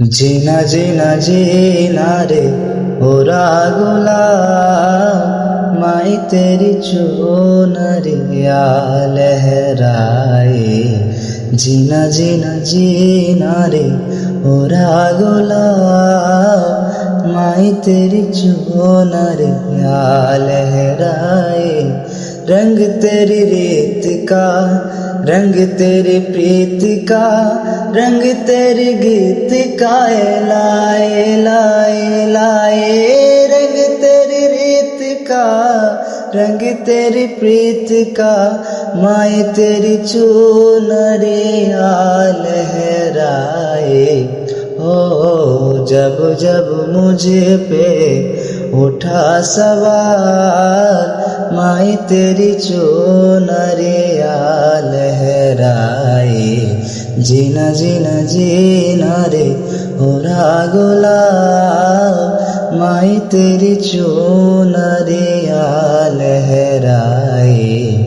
जीना जीना जीना रे ओरा गुलाम माई तेरी चुनरिया लहराए। जीना जीना जीना रे ओरा गुलाम माई तेरी चुनरिया लहराए। रंग तेरी रेत का रंग तेरी प्रीत का रंग तेरी गीत का लाए लाए लाए। रंग तेरी रीत का रंग तेरी प्रीत का माए तेरी चुनरिया लहराए। ओ जब जब मुझे पे उठा सवार माई तेरी चुनरिया लहराए। जीना जीना जीना रे ओरा गुलाम माई तेरी चुनरिया लहराए।